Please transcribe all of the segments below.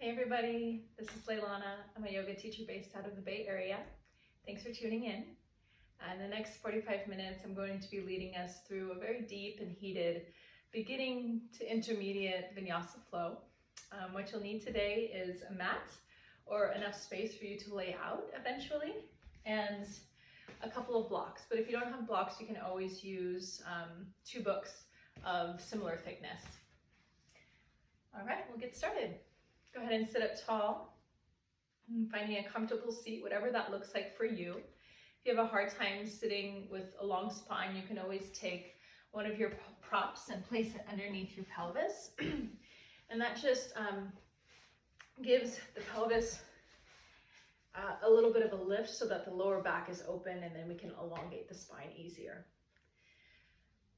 Hey everybody, this is Leilana. I'm a yoga teacher based out of the Bay Area. Thanks for tuning in. In the next 45 minutes, I'm going to be leading us through a very deep and heated beginning to intermediate Vinyasa flow. What you'll need today is a mat or enough space for you to lay out eventually, and a couple of blocks. But if you don't have blocks, you can always use 2 books of similar thickness. All right, we'll get started. Go ahead and sit up tall, finding a comfortable seat, whatever that looks like for you. If you have a hard time sitting with a long spine, you can always take one of your props and place it underneath your pelvis. And that just gives the pelvis a little bit of a lift so that the lower back is open, and then we can elongate the spine easier.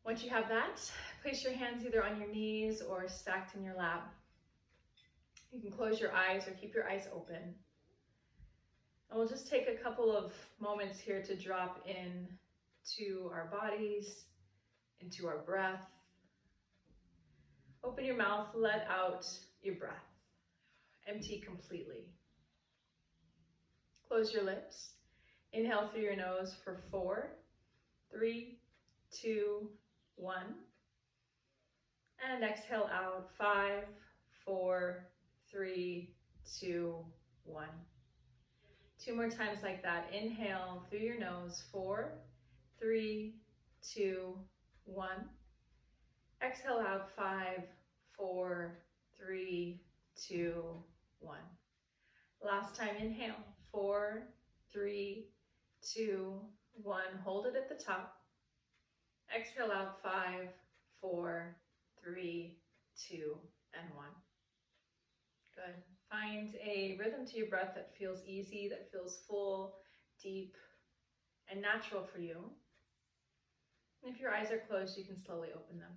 Once you have that, place your hands either on your knees or stacked in your lap. You can close your eyes or keep your eyes open. And we'll just take a couple of moments here to drop in to our bodies, into our breath. Open your mouth, let out your breath. Empty completely. Close your lips. Inhale through your nose for 4, 3, 2, 1. And exhale out, 5, 4, 3, 2, 1. 2 more times like that. Inhale through your nose, 4, 3, 2, 1. Exhale out, 5, 4, 3, 2, 1. Last time, inhale, 4, 3, 2, 1. Hold it at the top. Exhale out, 5, 4, 3, 2, and 1. Good. Find a rhythm to your breath that feels easy, that feels full, deep, and natural for you. And if your eyes are closed, you can slowly open them.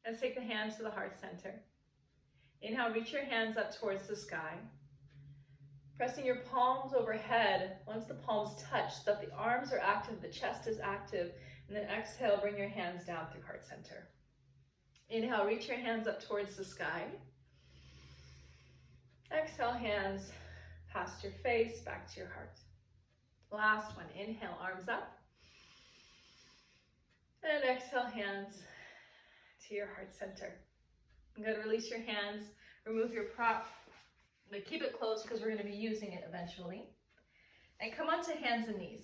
Let's take the hands to the heart center. Inhale, reach your hands up towards the sky. Pressing your palms overhead. Once the palms touch, so that the arms are active, the chest is active, and then exhale, bring your hands down through heart center. Inhale, reach your hands up towards the sky. Exhale, hands past your face, back to your heart. Last one, inhale, arms up. And exhale, hands to your heart center. Good, release your hands, remove your prop, but keep it closed because we're going to be using it eventually. And come onto hands and knees.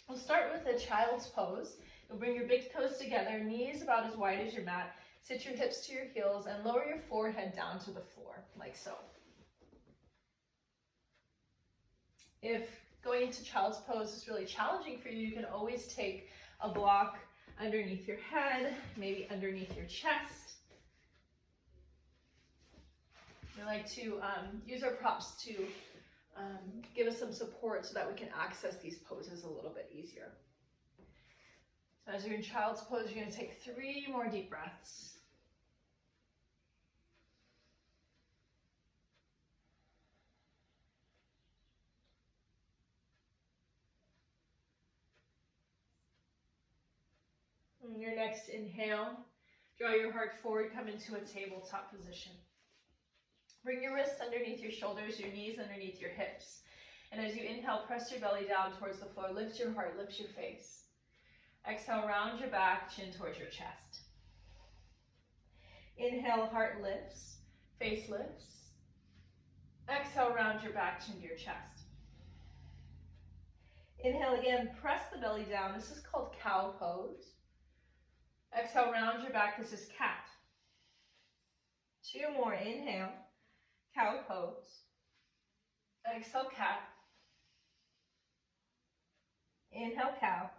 We'll start with a child's pose. You'll bring your big toes together, knees about as wide as your mat. Sit your hips to your heels and lower your forehead down to the floor, like so. If going into child's pose is really challenging for you, you can always take a block underneath your head, maybe underneath your chest. We like to use our props to give us some support so that we can access these poses a little bit easier. So as you're in child's pose, you're going to take 3 more deep breaths. On your next inhale, draw your heart forward, come into a tabletop position. Bring your wrists underneath your shoulders, your knees underneath your hips. And as you inhale, press your belly down towards the floor. Lift your heart, lift your face. Exhale, round your back, chin towards your chest. Inhale, heart lifts, face lifts. Exhale, round your back, chin to your chest. Inhale again, press the belly down. This is called cow pose. Exhale, round your back. This is cat. 2 more. Inhale, cow pose. Exhale, cat. Inhale, cow.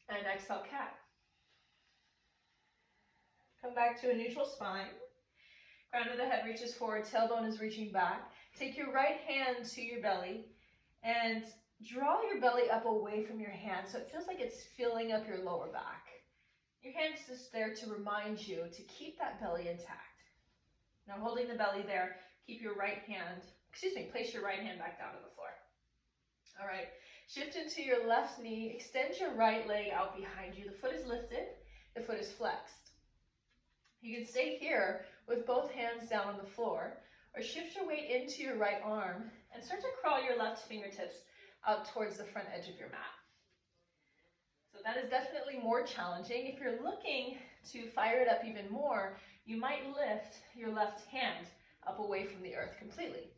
And exhale, cat. Come back to a neutral spine. Crown of the head reaches forward, tailbone is reaching back. Take your right hand to your belly and draw your belly up away from your hand so it feels like it's filling up your lower back. Your hand is just there to remind you to keep that belly intact. Now holding the belly there, place your right hand back down on the floor. All right, shift into your left knee, extend your right leg out behind you. The foot is lifted, the foot is flexed. You can stay here with both hands down on the floor, or shift your weight into your right arm and start to crawl your left fingertips out towards the front edge of your mat. So that is definitely more challenging. If you're looking to fire it up even more, you might lift your left hand up away from the earth completely.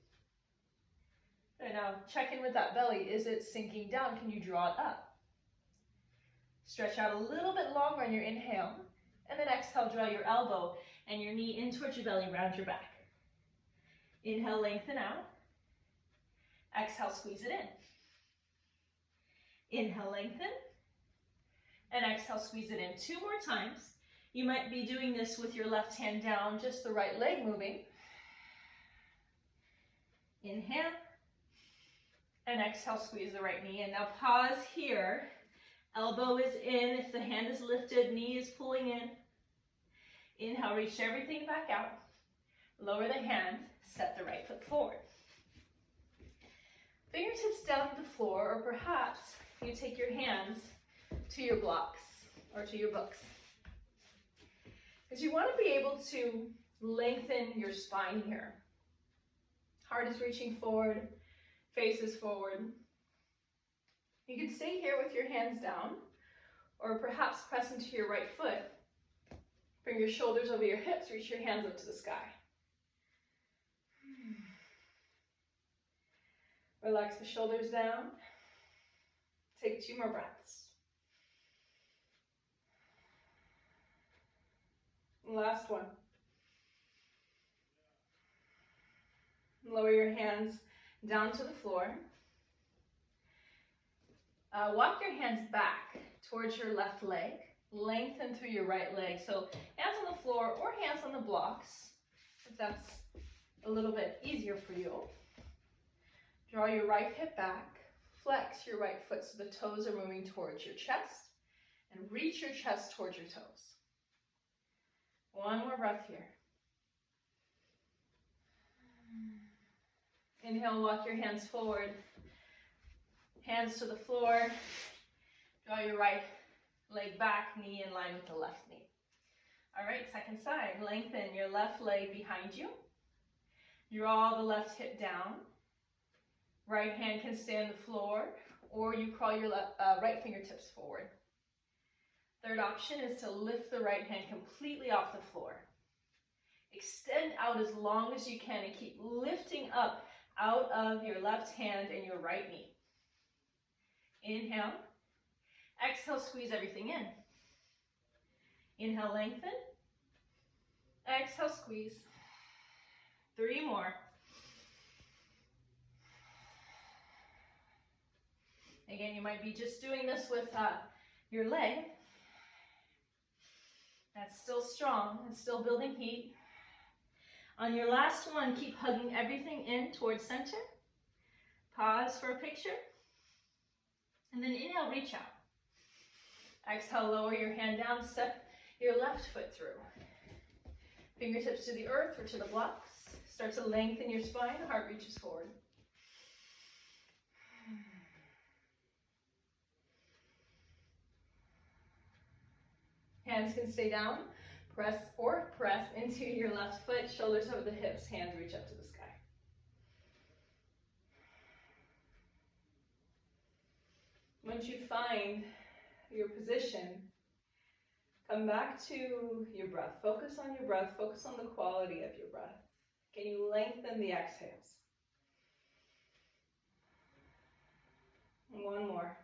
And now check in with that belly. Is it sinking down? Can you draw it up? Stretch out a little bit longer on your inhale, and then exhale, draw your elbow and your knee in towards your belly, round your back. Inhale, lengthen out. Exhale, squeeze it in. Inhale, lengthen. And exhale, squeeze it in. 2 more times. You might be doing this with your left hand down, just the right leg moving. Inhale. And exhale, squeeze the right knee. And now pause here. Elbow is in. If the hand is lifted, knee is pulling in. Inhale, reach everything back out. Lower the hand, step the right foot forward. Fingertips down to the floor, or perhaps you take your hands to your blocks or to your books. Because you want to be able to lengthen your spine here. Heart is reaching forward, face is forward. You can stay here with your hands down, or perhaps press into your right foot. Bring your shoulders over your hips, reach your hands up to the sky. Relax the shoulders down. Take 2 more breaths. Last one. Lower your hands down to the floor. Walk your hands back towards your left leg. Lengthen through your right leg. So hands on the floor or hands on the blocks, if that's a little bit easier for you. Draw your right hip back. Flex your right foot so the toes are moving towards your chest. And reach your chest towards your toes. 1 more breath here. Inhale, walk your hands forward. Hands to the floor. Draw your right leg back, knee in line with the left knee. All right, second side. Lengthen your left leg behind you. Draw the left hip down. Right hand can stay on the floor, or you crawl your right fingertips forward. Third option is to lift the right hand completely off the floor. Extend out as long as you can and keep lifting up out of your left hand and your right knee. Inhale. Exhale, squeeze everything in. Inhale, lengthen. Exhale, squeeze. 3 more. Again, you might be just doing this with your leg. That's still strong and still building heat. On your last one, keep hugging everything in towards center. Pause for a picture. And then inhale, reach out. Exhale, lower your hand down, step your left foot through. Fingertips to the earth or to the blocks. Start to lengthen your spine, heart reaches forward. Hands can stay down. Press into your left foot, shoulders over the hips, hands reach up to the sky. Once you find your position, come back to your breath. Focus on your breath. Focus on the quality of your breath. Can you lengthen the exhales? 1 more.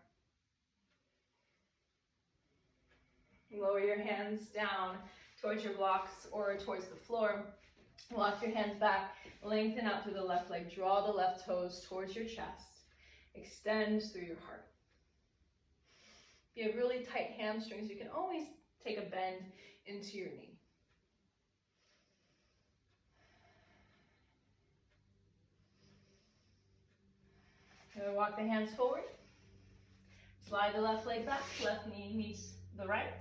Lower your hands down towards your blocks or towards the floor. Walk your hands back. Lengthen out through the left leg. Draw the left toes towards your chest. Extend through your heart. If you have really tight hamstrings, you can always take a bend into your knee. Now walk the hands forward. Slide the left leg back. Left knee meets the right.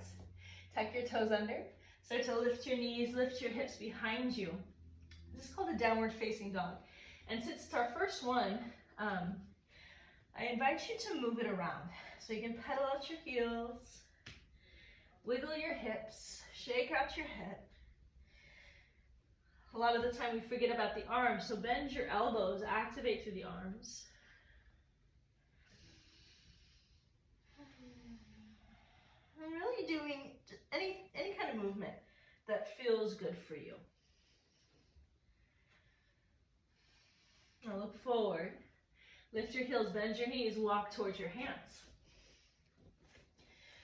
Tuck your toes under. Start to lift your knees, lift your hips behind you. This is called a downward facing dog. And since it's our first one, I invite you to move it around. So you can pedal out your heels, wiggle your hips, shake out your head. A lot of the time we forget about the arms, so bend your elbows, activate through the arms. I'm really doing any kind of movement that feels good for you. Now look forward, lift your heels, bend your knees, walk towards your hands.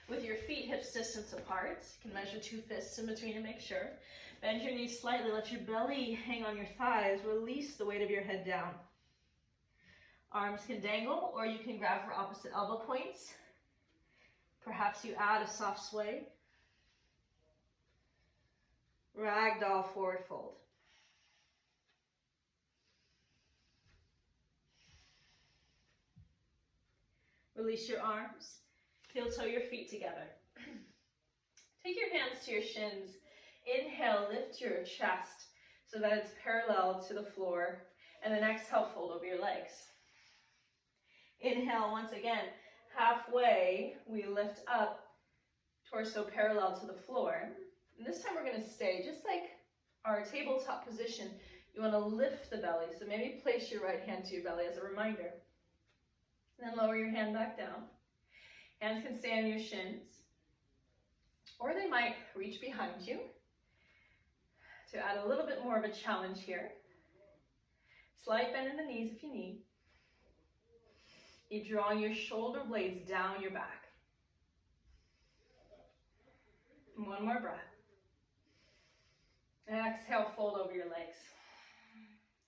With your feet hips distance apart, you can measure 2 fists in between to make sure. Bend your knees slightly, let your belly hang on your thighs, release the weight of your head down. Arms can dangle, or you can grab for opposite elbow points. Perhaps you add a soft sway. Ragdoll forward fold. Release your arms, heel toe your feet together. Take your hands to your shins. Inhale, lift your chest so that it's parallel to the floor, and then exhale, fold over your legs. Inhale, once again, halfway, we lift up, torso parallel to the floor. And this time we're going to stay just like our tabletop position. You want to lift the belly, so maybe place your right hand to your belly as a reminder. And then lower your hand back down. Hands can stay on your shins, or they might reach behind you to add a little bit more of a challenge here. Slight bend in the knees if you need. Keep drawing your shoulder blades down your back. And one more breath. And exhale, fold over your legs.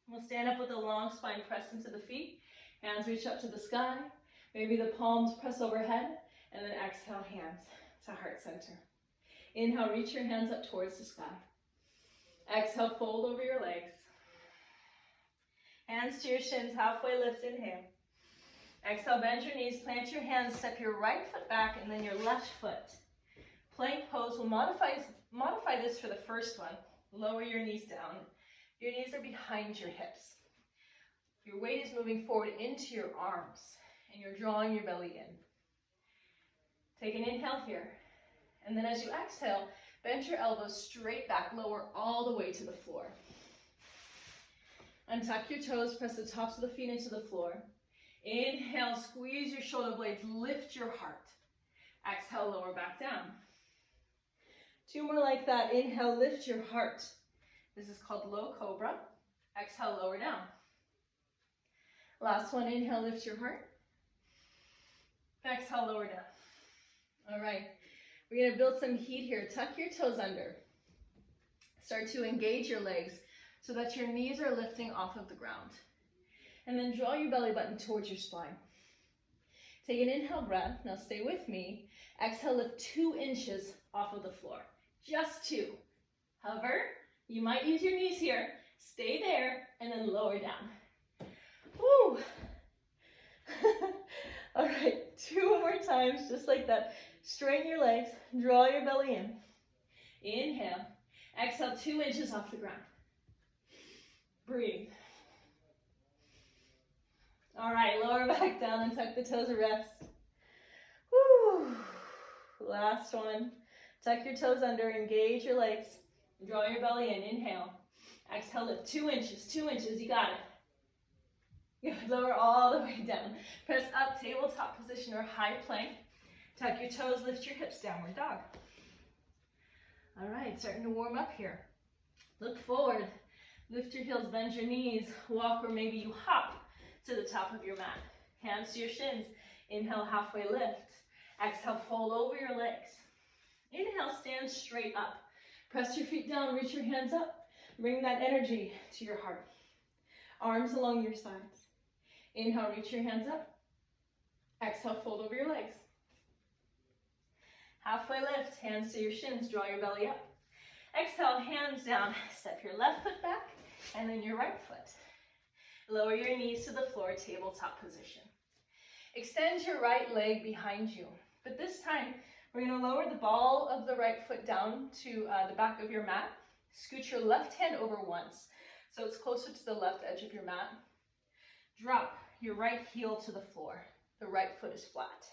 We'll stand up with a long spine, press into the feet. Hands reach up to the sky. Maybe the palms press overhead. And then exhale, hands to heart center. Inhale, reach your hands up towards the sky. Exhale, fold over your legs. Hands to your shins, halfway lift, inhale. Exhale, bend your knees, plant your hands, step your right foot back and then your left foot. Plank pose, we'll modify this for the first one. Lower your knees down. Your knees are behind your hips. Your weight is moving forward into your arms and you're drawing your belly in. Take an inhale here. And then as you exhale, bend your elbows straight back, lower all the way to the floor. Untuck your toes, press the tops of the feet into the floor. Inhale, squeeze your shoulder blades, lift your heart. Exhale, lower back down. 2 more like that. Inhale, lift your heart. This is called low cobra. Exhale, lower down. Last one, inhale, lift your heart. Exhale, lower down. All right, we're gonna build some heat here. Tuck your toes under. Start to engage your legs so that your knees are lifting off of the ground. And then draw your belly button towards your spine. Take an inhale breath. Now stay with me. Exhale, lift 2 inches off of the floor. Just 2. Hover. You might use your knees here. Stay there and then lower down. Woo! All right, 2 more times, just like that. Straighten your legs, draw your belly in. Inhale. Exhale, 2 inches off the ground. Breathe. All right, lower back down and tuck the toes to rest. Woo! Last one. Tuck your toes under, engage your legs. Draw your belly in, inhale. Exhale, lift 2 inches, 2 inches, you got it. Good, lower all the way down. Press up, tabletop position or high plank. Tuck your toes, lift your hips, downward dog. All right, starting to warm up here. Look forward, lift your heels, bend your knees, walk or maybe you hop to the top of your mat. Hands to your shins. Inhale, halfway lift. Exhale, fold over your legs. Inhale, stand straight up. Press your feet down, reach your hands up. Bring that energy to your heart. Arms along your sides. Inhale, reach your hands up. Exhale, fold over your legs. Halfway lift, hands to your shins, draw your belly up. Exhale, hands down, step your left foot back, and then your right foot. Lower your knees to the floor, tabletop position. Extend your right leg behind you, but this time, we're gonna lower the ball of the right foot down to the back of your mat. Scoot your left hand over once, so it's closer to the left edge of your mat. Drop your right heel to the floor. The right foot is flat.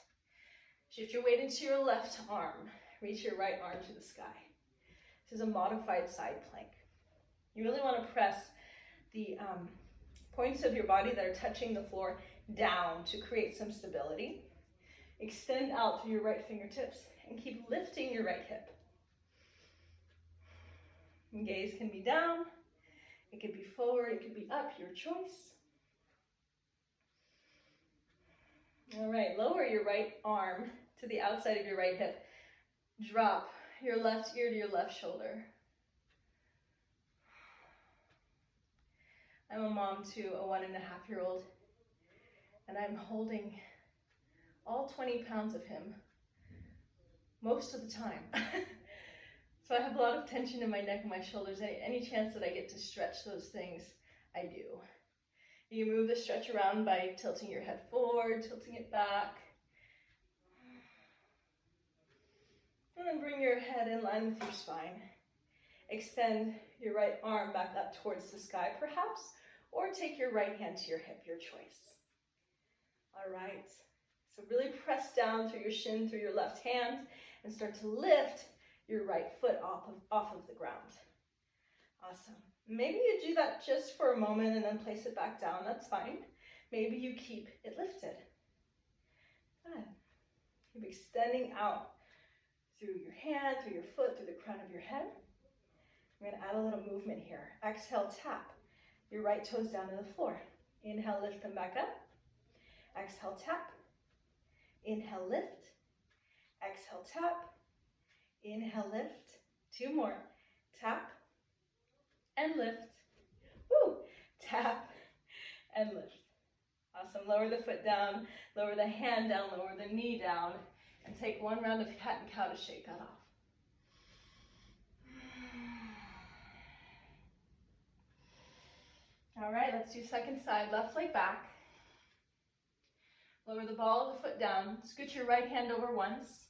Shift your weight into your left arm. Reach your right arm to the sky. This is a modified side plank. You really want to press the points of your body that are touching the floor down to create some stability. Extend out through your right fingertips and keep lifting your right hip. And gaze can be down, it could be forward, it could be up, your choice. All right, lower your right arm to the outside of your right hip. Drop your left ear to your left shoulder. I'm a mom to a 1.5-year-old, and I'm holding all 20 pounds of him most of the time. So I have a lot of tension in my neck and my shoulders. Any chance that I get to stretch those things, I do. You move the stretch around by tilting your head forward, tilting it back. And then bring your head in line with your spine. Extend your right arm back up towards the sky, perhaps, or take your right hand to your hip, your choice. All right, so really press down through your shin, through your left hand, and start to lift your right foot off of the ground. Awesome. Maybe you do that just for a moment and then place it back down. That's fine. Maybe you keep it lifted. Good. Keep extending out through your hand, through your foot, through the crown of your head. I'm going to add a little movement here. Exhale, tap your right toes down to the floor. Inhale, lift them back up. Exhale, tap. Inhale, lift. Exhale, tap. Inhale, lift. 2 more. Tap and lift. Woo! Tap and lift. Awesome. Lower the foot down, lower the hand down, lower the knee down, and take 1 round of cat and cow to shake that off. All right, let's do second side. Left leg back. Lower the ball of the foot down. Scoot your right hand over once.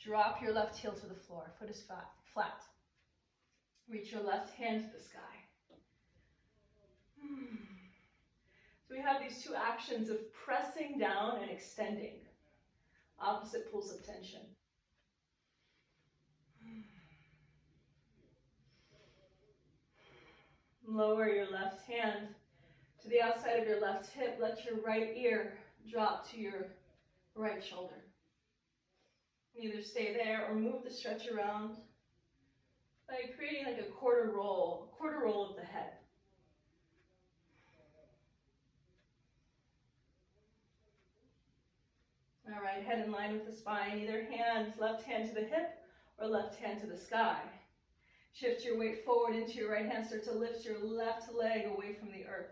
Drop your left heel to the floor. Foot is flat. Reach your left hand to the sky. So we have these 2 actions of pressing down and extending. Opposite pools of tension. Lower your left hand to the outside of your left hip. Let your right ear drop to your right shoulder. Either stay there or move the stretch around by creating like a quarter roll of the head. All right, head in line with the spine. Either hand, left hand to the hip or left hand to the sky. Shift your weight forward into your right hand. Start to lift your left leg away from the earth.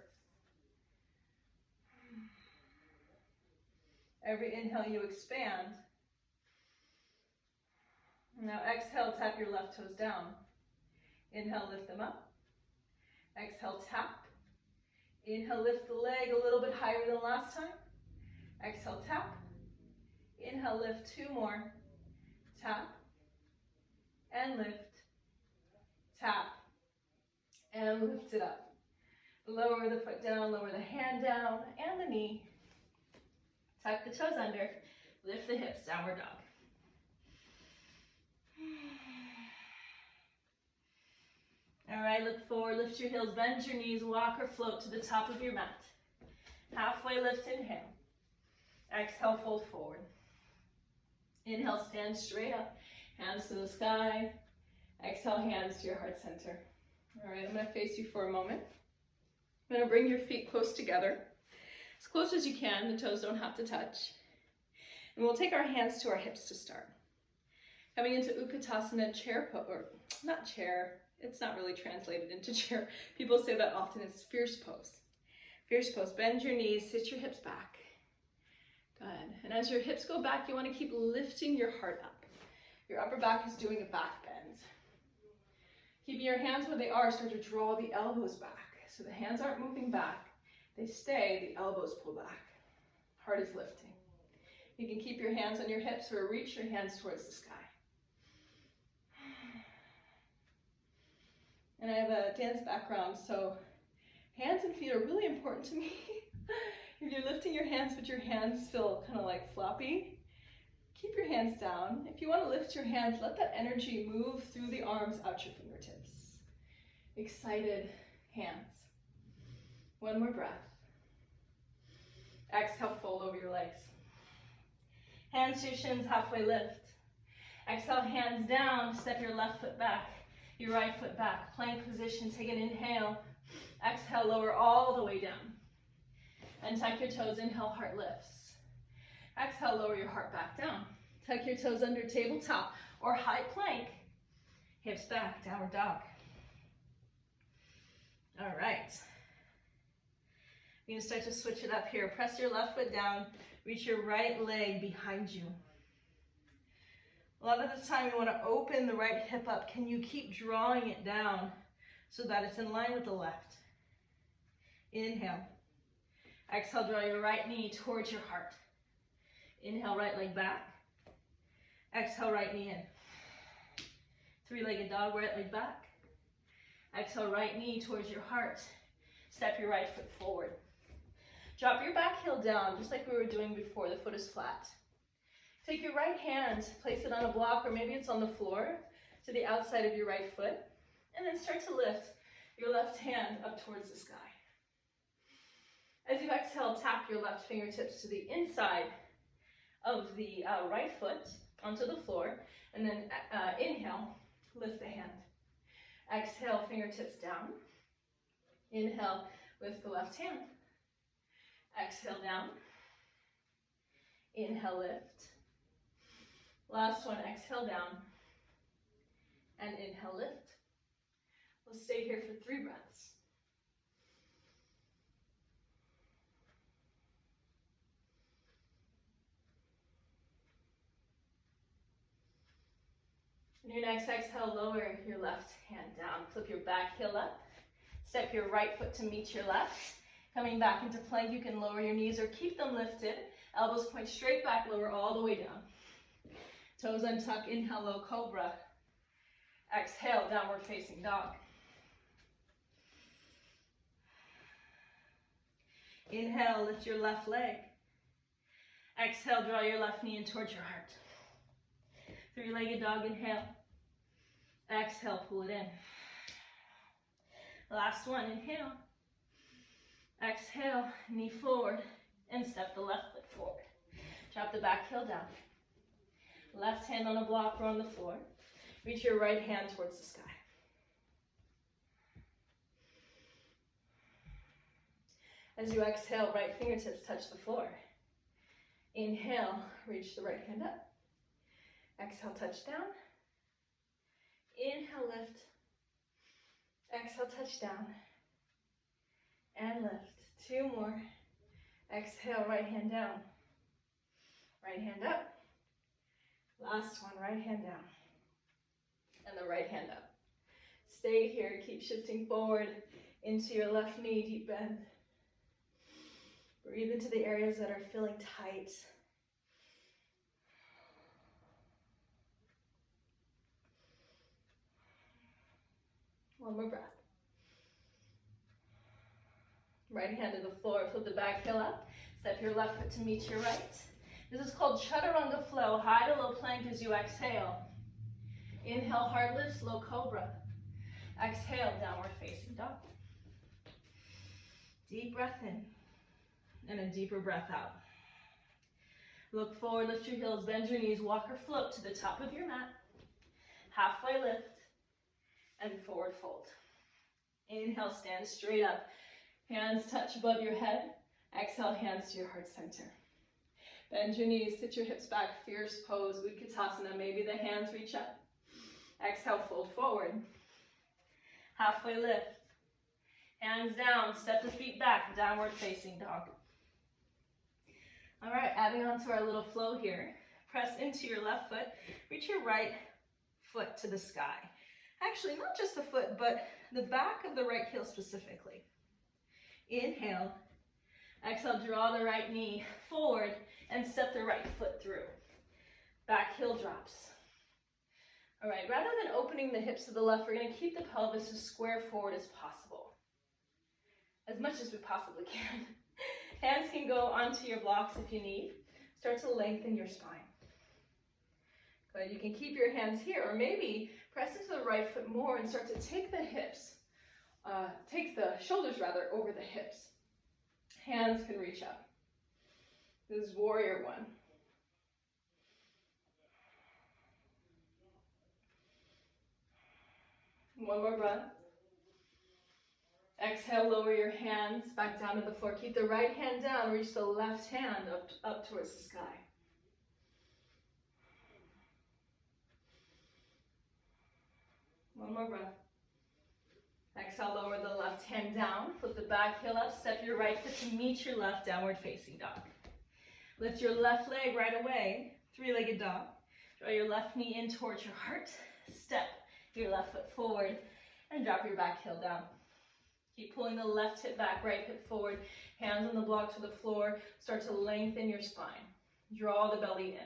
Every inhale you expand. Now exhale, tap your left toes down. Inhale, lift them up. Exhale, tap. Inhale, lift the leg a little bit higher than last time. Exhale, tap. Inhale, lift 2 more. Tap and lift. Tap and lift it up. Lower the foot down, lower the hand down and the knee. Tuck the toes under, lift the hips, downward dog. All right, look forward, lift your heels, bend your knees, walk or float to the top of your mat. Halfway lift, inhale. Exhale, fold forward. Inhale, stand straight up, hands to the sky. Exhale, hands to your heart center. All right, I'm going to face you for a moment. I'm going to bring your feet close together, as close as you can. The toes don't have to touch. And we'll take our hands to our hips to start. Coming into Utkatasana, chair pose, or not chair, it's not really translated into chair. People say that often. It's fierce pose. Fierce pose. Bend your knees, sit your hips back. Good. And as your hips go back, you want to keep lifting your heart up. Your upper back is doing a back bend. Keeping your hands where they are, start to draw the elbows back. So the hands aren't moving back. They stay, the elbows pull back. Heart is lifting. You can keep your hands on your hips or reach your hands towards the sky. And I have a dance background, so hands and feet are really important to me. If you're lifting your hands, but your hands feel kind of like floppy, keep your hands down. If you want to lift your hands, let that energy move through the arms out your fingertips. excited hands. One more breath. Exhale, fold over your legs. Hands to your shins, halfway lift. Exhale, hands down, step your left foot back, your right foot back. Plank position, take an inhale. Exhale, lower all the way down. And tuck your toes, inhale, heart lifts. Exhale, lower your heart back down. Tuck your toes under tabletop or high plank. Hips back, downward dog. All right. You're gonna start to switch it up here. Press your left foot down, reach your right leg behind you. A lot of the time you wanna open the right hip up. Can you keep drawing it down so that it's in line with the left? Inhale. Exhale, draw your right knee towards your heart. Inhale, right leg back. Exhale, right knee in. Three-legged dog, right leg back. Exhale, right knee towards your heart. Step your right foot forward. Drop your back heel down, just like we were doing before. The foot is flat. Take your right hand, place it on a block, or maybe it's on the floor, to the outside of your right foot, and then start to lift your left hand up towards the sky. As you exhale, tap your left fingertips to the inside of the right foot onto the floor, and then inhale, lift the hand. Exhale, fingertips down. Inhale, lift the left hand. Exhale, down. Inhale, lift. Last one, exhale, down. And inhale, lift. We'll stay here for 3 breaths. On your next exhale, lower your left hand down. Flip your back heel up. Step your right foot to meet your left. Coming back into plank, you can lower your knees or keep them lifted. Elbows point straight back, lower all the way down. Toes untuck, inhale, low cobra. Exhale, downward facing dog. Inhale, lift your left leg. Exhale, draw your left knee in towards your heart. Three-legged dog, inhale. Exhale, pull it in. Last one, inhale. Exhale, knee forward, and step the left foot forward. Drop the back heel down. Left hand on a block or on the floor. Reach your right hand towards the sky. As you exhale, right fingertips touch the floor. Inhale, reach the right hand up. Exhale, touch down. Inhale, lift. Exhale, touch down. And lift. 2 more. Exhale, right hand down. Right hand up. Last one, right hand down. And the right hand up. Stay here, keep shifting forward into your left knee, deep bend. Breathe into the areas that are feeling tight. One more breath. Right hand to the floor, flip the back heel up. Step your left foot to meet your right. This is called chaturanga flow. High to low plank as you exhale. Inhale, hard lifts, low cobra. Exhale, downward facing dog. Deep breath in and a deeper breath out. Look forward, lift your heels, bend your knees, walk or float to the top of your mat. Halfway lift and forward fold. Inhale, stand straight up. Hands touch above your head. Exhale, hands to your heart center. Bend your knees, sit your hips back, fierce pose, Utkatasana. Maybe the hands reach up. Exhale, fold forward. Halfway lift. Hands down, step the feet back, downward facing dog. All right, adding on to our little flow here. Press into your left foot, reach your right foot to the sky. Actually, not just the foot, but the back of the right heel specifically. Inhale. Exhale, draw the right knee forward and step the right foot through. Back heel drops. All right, rather than opening the hips to the left, we're going to keep the pelvis as square forward as possible. As much as we possibly can. Hands can go onto your blocks if you need. Start to lengthen your spine. Good, you can keep your hands here, or maybe press into the right foot more and start to take the hips take the shoulders rather over the hips. Hands can reach up. This is warrior one. One more breath. Exhale, lower your hands back down to the floor. Keep the right hand down, reach the left hand up towards the sky. One more breath. Exhale, lower the left hand down, flip the back heel up, step your right foot to meet your left, downward facing dog. Lift your left leg right away, three-legged dog. Draw your left knee in towards your heart, step your left foot forward, and drop your back heel down. Keep pulling the left hip back, right hip forward, hands on the blocks of the floor, start to lengthen your spine. Draw the belly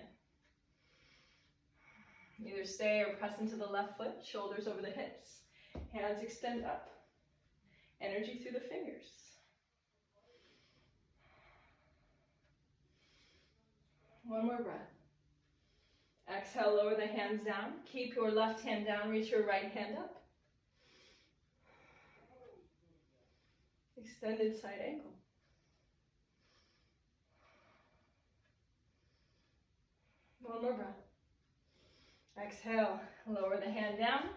in. Either stay or press into the left foot, shoulders over the hips. Hands extend up. Energy through the fingers. One more breath. Exhale, lower the hands down. Keep your left hand down, reach your right hand up. Extended side ankle. One more breath. Exhale, lower the hand down.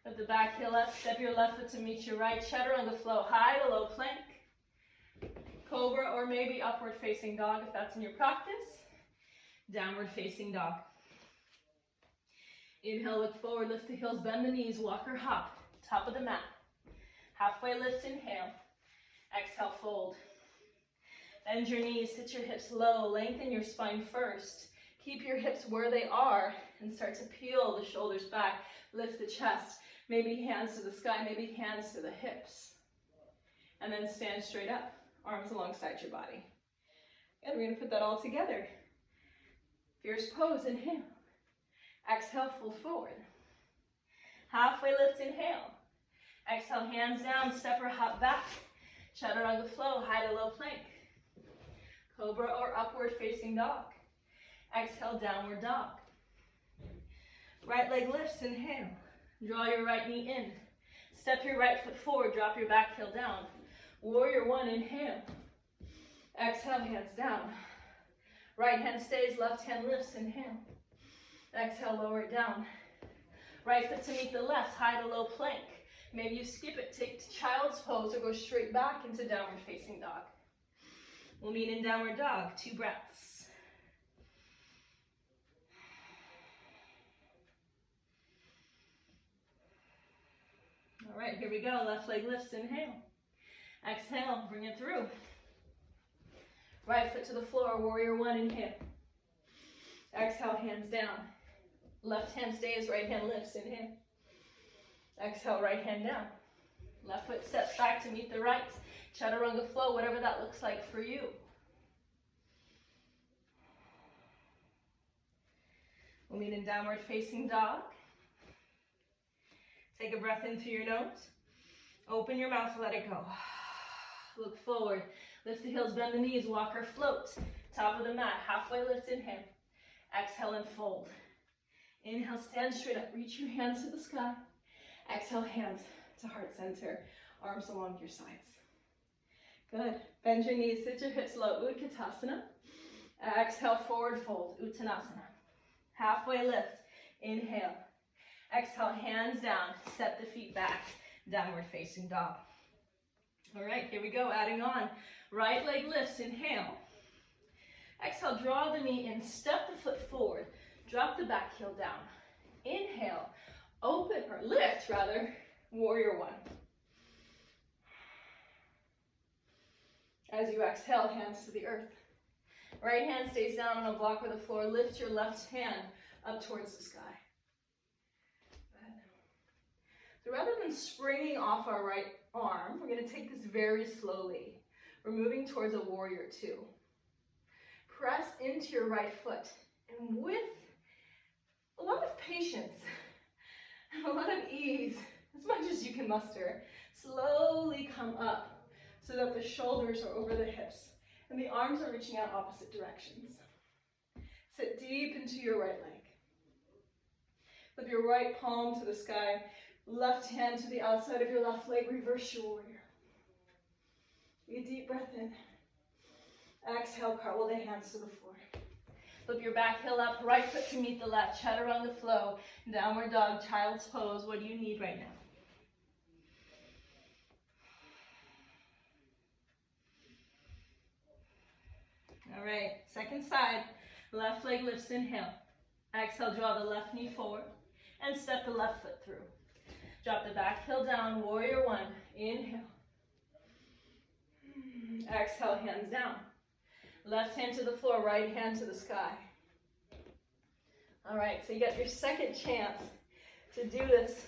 Lift the back heel up, step your left foot to meet your right. Chaturanga flow, high to low plank. Cobra or maybe upward facing dog if that's in your practice. Downward facing dog. Inhale, look forward, lift the heels, bend the knees, walk or hop. Top of the mat. Halfway lift, inhale. Exhale, fold. Bend your knees, sit your hips low, lengthen your spine first. Keep your hips where they are and start to peel the shoulders back. Lift the chest, maybe hands to the sky, maybe hands to the hips. And then stand straight up, arms alongside your body. And we're going to put that all together. Fierce pose, inhale. Exhale, fold forward. Halfway lift, inhale. Exhale, hands down, step or hop back. Chaturanga flow, high to low plank. Cobra or upward facing dog. Exhale, downward dog. Right leg lifts, inhale. Draw your right knee in. Step your right foot forward, drop your back heel down. Warrior one, inhale. Exhale, hands down. Right hand stays, left hand lifts, inhale. Exhale, lower it down. Right foot to meet the left, high to low plank. Maybe you skip it, take child's pose or go straight back into downward facing dog. We'll meet in downward dog, 2 breaths. All right, here we go. Left leg lifts, inhale. Exhale, bring it through. Right foot to the floor, warrior one, inhale. Exhale, hands down. Left hand stays, right hand lifts, inhale. Exhale, right hand down. Left foot steps back to meet the right. Chaturanga flow, whatever that looks like for you. We'll meet in downward facing dog. Take a breath in through your nose. Open your mouth, let it go. Look forward. Lift the heels, bend the knees, walk or float. Top of the mat, halfway lift, inhale. Exhale and fold. Inhale, stand straight up. Reach your hands to the sky. Exhale, hands to heart center. Arms along your sides. Good. Bend your knees, sit your hips low. Utkatasana. Exhale, forward fold. Uttanasana. Halfway lift. Inhale. Exhale, hands down. Step the feet back. Downward facing dog. All right, here we go. Adding on. Right leg lifts. Inhale. Exhale, draw the knee in. Step the foot forward. Drop the back heel down. Inhale. Open, or lift rather. Warrior one. As you exhale, hands to the earth. Right hand stays down on a block or the floor. Lift your left hand up towards the sky. So rather than springing off our right arm, we're going to take this very slowly. We're moving towards a warrior two. Press into your right foot, and with a lot of patience and a lot of ease, as much as you can muster, slowly come up so that the shoulders are over the hips and the arms are reaching out opposite directions. Sit deep into your right leg. With your right palm to the sky, Left hand to the outside of your left leg, reverse your warrior. Take a deep breath in. Exhale, cartwheel the hands to the floor. Flip your back heel up, right foot to meet the left, chaturanga flow, downward dog, child's pose. What do you need right now? All right, second side, left leg lifts, inhale. Exhale, draw the left knee forward and step the left foot through. Drop the back heel down, warrior one, inhale. Exhale, hands down. Left hand to the floor, right hand to the sky. All right, so you got your second chance to do this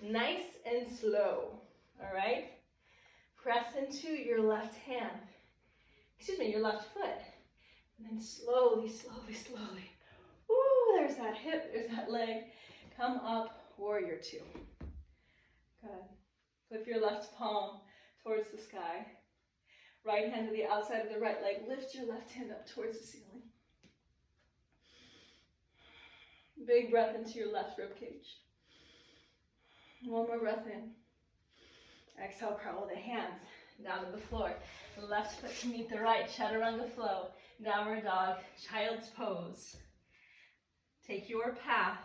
nice and slow. All right? Press into your left hand. Your left foot. And then slowly, slowly, slowly. Ooh, there's that hip, there's that leg. Come up, warrior two. Good. Flip your left palm towards the sky. Right hand to the outside of the right leg. Lift your left hand up towards the ceiling. Big breath into your left rib cage. One more breath in. Exhale, curl the hands down to the floor. Left foot to meet the right, chaturanga flow. Downward dog, child's pose. Take your path.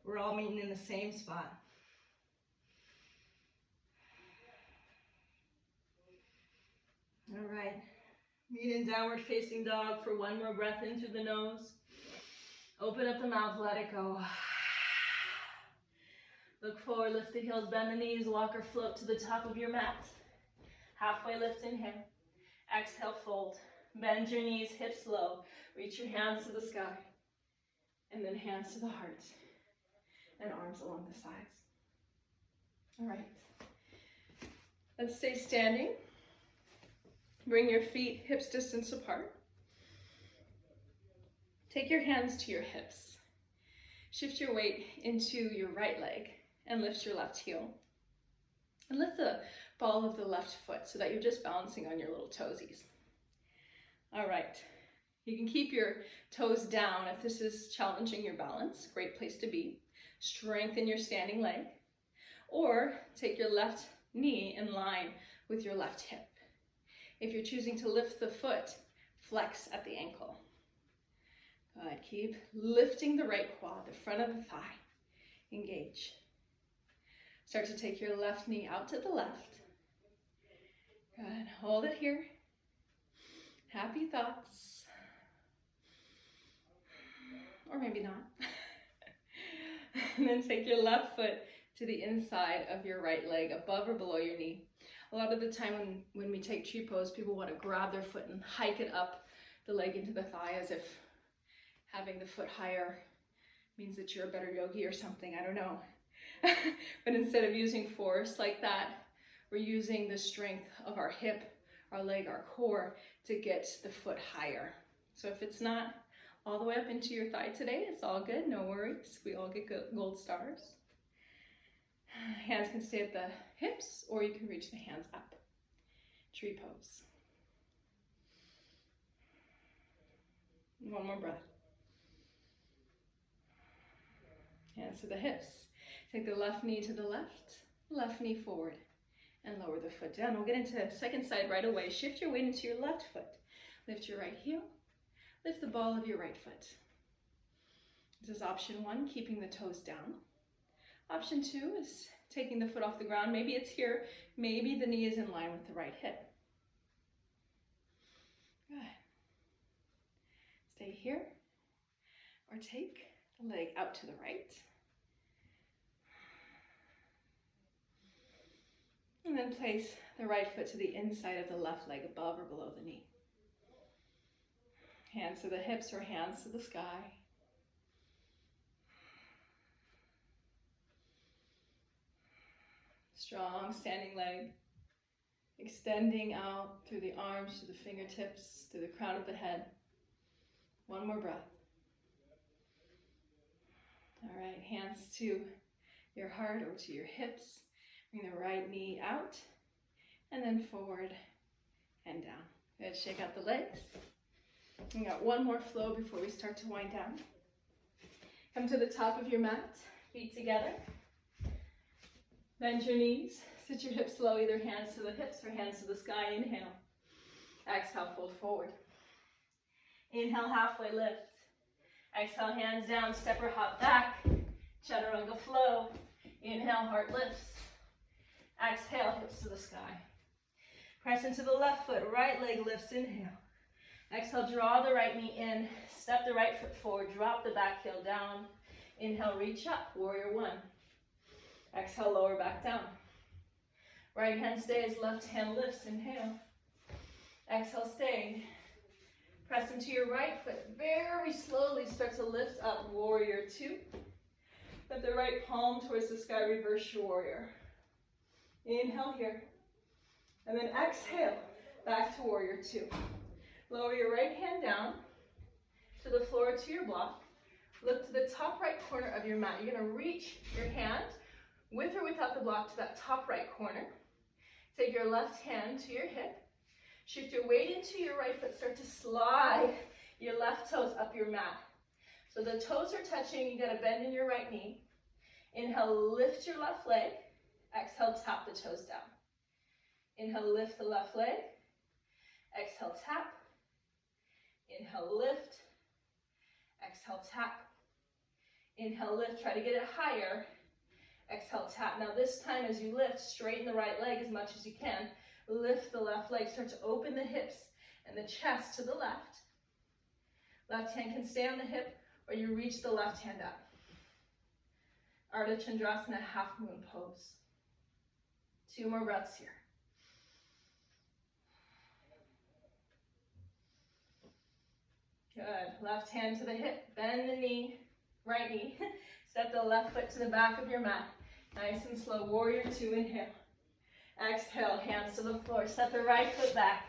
We're all meeting in the same spot. All right. Meet in downward facing dog for one more breath in through the nose. Open up the mouth, let it go. Look forward, lift the heels, bend the knees, walk or float to the top of your mat. Halfway lift, inhale. Exhale, fold. Bend your knees, hips low. Reach your hands to the sky. And then hands to the heart. And arms along the sides. All right. Let's stay standing. Bring your feet hips distance apart. Take your hands to your hips. Shift your weight into your right leg and lift your left heel. And lift the ball of the left foot so that you're just balancing on your little toesies. All right. You can keep your toes down if this is challenging your balance. Great place to be. Strengthen your standing leg. Or take your left knee in line with your left hip. If you're choosing to lift the foot, flex at the ankle. Good. Keep lifting the right quad, the front of the thigh. Engage. Start to take your left knee out to the left. Good. Hold it here. Happy thoughts. Or maybe not. And then take your left foot to the inside of your right leg, above or below your knee. A lot of the time when we take tree pose, people want to grab their foot and hike it up the leg into the thigh as if having the foot higher means that you're a better yogi or something, I don't know. But instead of using force like that, we're using the strength of our hip, our leg, our core to get the foot higher. So if it's not all the way up into your thigh today, it's all good, no worries. We all get gold stars. Hands can stay at the hips or you can reach the hands up. Tree pose. One more breath. Hands to the hips. Take the left knee to the left knee forward, and lower the foot down. We'll get into second side right away. Shift your weight into your left foot. Lift your right heel. Lift the ball of your right foot. This is option one, keeping the toes down. Option two is taking the foot off the ground. Maybe it's here. Maybe the knee is in line with the right hip. Good. Stay here, or take the leg out to the right. And then place the right foot to the inside of the left leg, above or below the knee. Hands to the hips or hands to the sky. Strong standing leg, extending out through the arms, to the fingertips, to the crown of the head. One more breath. All right, hands to your heart or to your hips. Bring the right knee out and then forward and down. Good, shake out the legs. We got one more flow before we start to wind down. Come to the top of your mat, feet together. Bend your knees, sit your hips low, either hands to the hips or hands to the sky. Inhale. Exhale, fold forward. Inhale, halfway lift. Exhale, hands down, step or hop back. Chaturanga flow. Inhale, heart lifts. Exhale, hips to the sky. Press into the left foot, right leg lifts, inhale. Exhale, draw the right knee in, step the right foot forward, drop the back heel down. Inhale, reach up, warrior one. Exhale, lower back down. Right hand stays, left hand lifts, inhale. Exhale, stay. Press into your right foot, very slowly start to lift up, warrior two. Lift the right palm towards the sky, reverse your warrior. Inhale here. And then exhale, back to warrior two. Lower your right hand down to the floor, to your block. Look to the top right corner of your mat. You're gonna reach your hand with or without the block to that top right corner. Take your left hand to your hip. Shift your weight into your right foot. Start to slide your left toes up your mat. So the toes are touching. You got to bend in your right knee. Inhale, lift your left leg. Exhale, tap the toes down. Inhale, lift the left leg. Exhale, tap. Inhale, lift. Exhale, tap. Inhale, lift. Try to get it higher. Exhale, tap. Now this time as you lift, straighten the right leg as much as you can. Lift the left leg. Start to open the hips and the chest to the left. Left hand can stay on the hip or you reach the left hand up. Ardha Chandrasana, half moon pose. 2 more breaths here. Good. Left hand to the hip. Bend the knee, right knee. Step the left foot to the back of your mat. Nice and slow. Warrior two, inhale. Exhale, hands to the floor. Step the right foot back.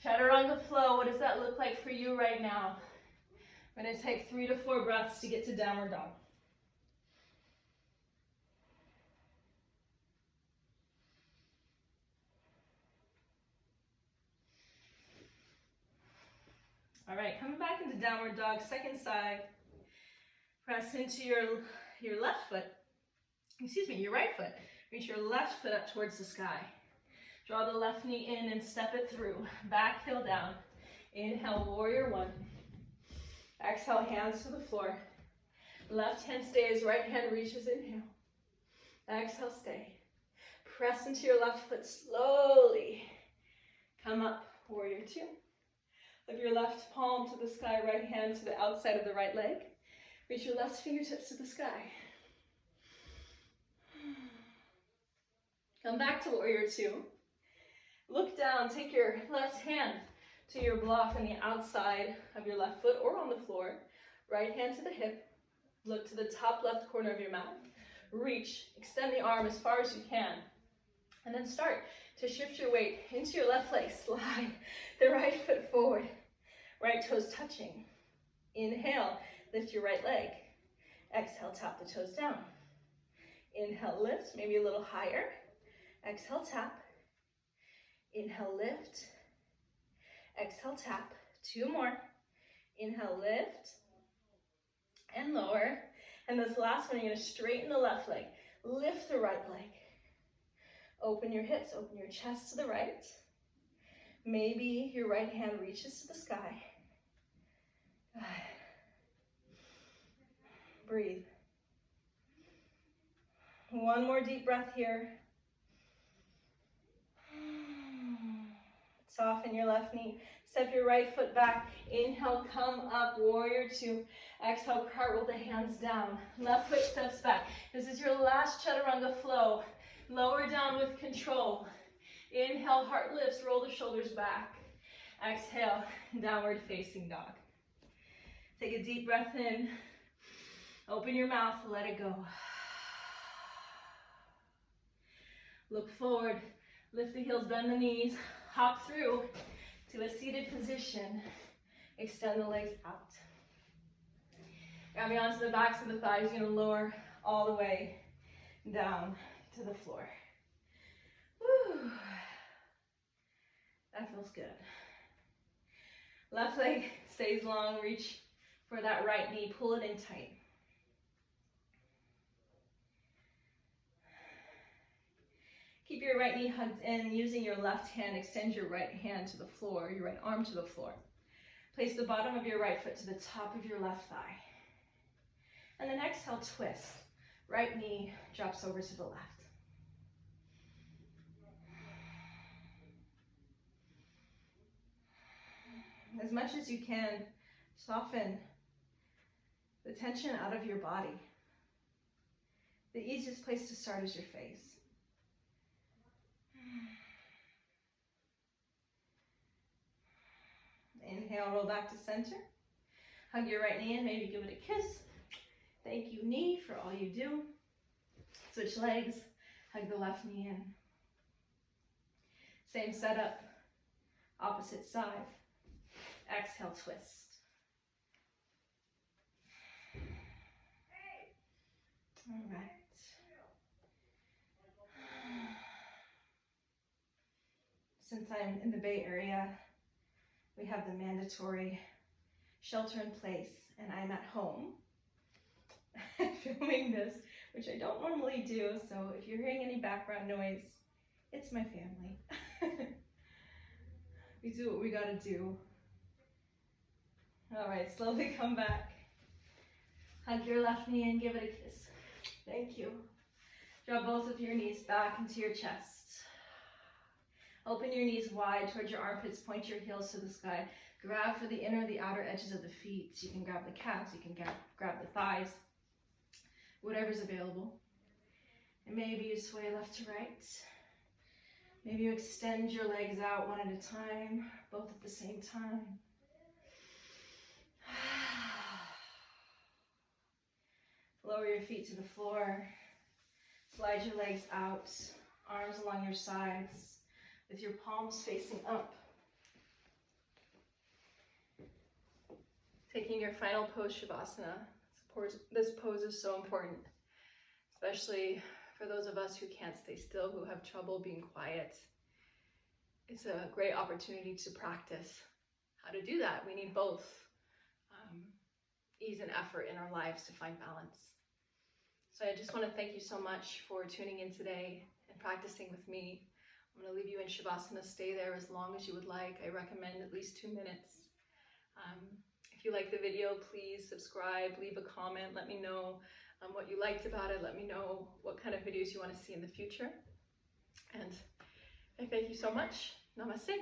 Chaturanga flow. What does that look like for you right now? I'm going to take 3 to 4 breaths to get to downward dog. All right, coming back into downward dog, second side. Press into your left foot. Excuse me, your right foot. Reach your left foot up towards the sky. Draw the left knee in and step it through. Back heel down. Inhale, warrior one. Exhale, hands to the floor. Left hand stays, right hand reaches, inhale. Exhale, stay. Press into your left foot slowly. Come up, warrior two. Lift your left palm to the sky, right hand to the outside of the right leg. Reach your left fingertips to the sky. Come back to warrior two. Look down, take your left hand to your block on the outside of your left foot or on the floor. Right hand to the hip. Look to the top left corner of your mat. Reach, extend the arm as far as you can. And then start to shift your weight into your left leg. Slide the right foot forward. Right toes touching. Inhale, lift your right leg. Exhale, tap the toes down. Inhale, lift, maybe a little higher. Exhale, tap. Inhale, lift. Exhale, tap. 2 more. Inhale, lift. And lower. And this last one, you're going to straighten the left leg. Lift the right leg. Open your hips, open your chest to the right. Maybe your right hand reaches to the sky. Breathe. 1 more deep breath here. Soften your left knee. Step your right foot back. Inhale, come up, warrior two. Exhale, cartwheel the hands down. Left foot steps back. This is your last chaturanga flow. Lower down with control. Inhale, heart lifts, roll the shoulders back. Exhale, downward facing dog. Take a deep breath in. Open your mouth, let it go. Look forward, lift the heels, bend the knees, hop through to a seated position. Extend the legs out. Grab me onto the backs of the thighs. You're going to lower all the way down to the floor. Woo. That feels good. Left leg stays long. Reach for that right knee. Pull it in tight. Keep your right knee hugged in. Using your left hand, extend your right hand to the floor, your right arm to the floor. Place the bottom of your right foot to the top of your left thigh. And then exhale, twist. Right knee drops over to the left. As much as you can, soften the tension out of your body. The easiest place to start is your face. Inhale, roll back to center. Hug your right knee in, maybe give it a kiss. Thank you, knee, for all you do. Switch legs, hug the left knee in. Same setup, opposite side. Exhale, twist. All right. Since I'm in the Bay Area, we have the mandatory shelter in place, and I'm at home filming this, which I don't normally do, so if you're hearing any background noise, it's my family. We do what we gotta do. All right, slowly come back. Hug your left knee and give it a kiss. Thank you. Draw both of your knees back into your chest. Open your knees wide towards your armpits, point your heels to the sky. Grab for the inner, the outer edges of the feet. So you can grab the calves, you can grab the thighs, whatever's available. And maybe you sway left to right. Maybe you extend your legs out one at a time, both at the same time. Lower your feet to the floor. Slide your legs out, arms along your sides, with your palms facing up. Taking your final pose, Shavasana. This pose is so important, especially for those of us who can't stay still, who have trouble being quiet. It's a great opportunity to practice how to do that. We need both ease and effort in our lives to find balance. So I just want to thank you so much for tuning in today and practicing with me. I'm going to leave you in Shavasana. Stay there as long as you would like. I recommend at least 2 minutes. If you like the video, please subscribe, leave a comment, let me know what you liked about it. Let me know what kind of videos you want to see in the future. And I thank you so much. Namaste.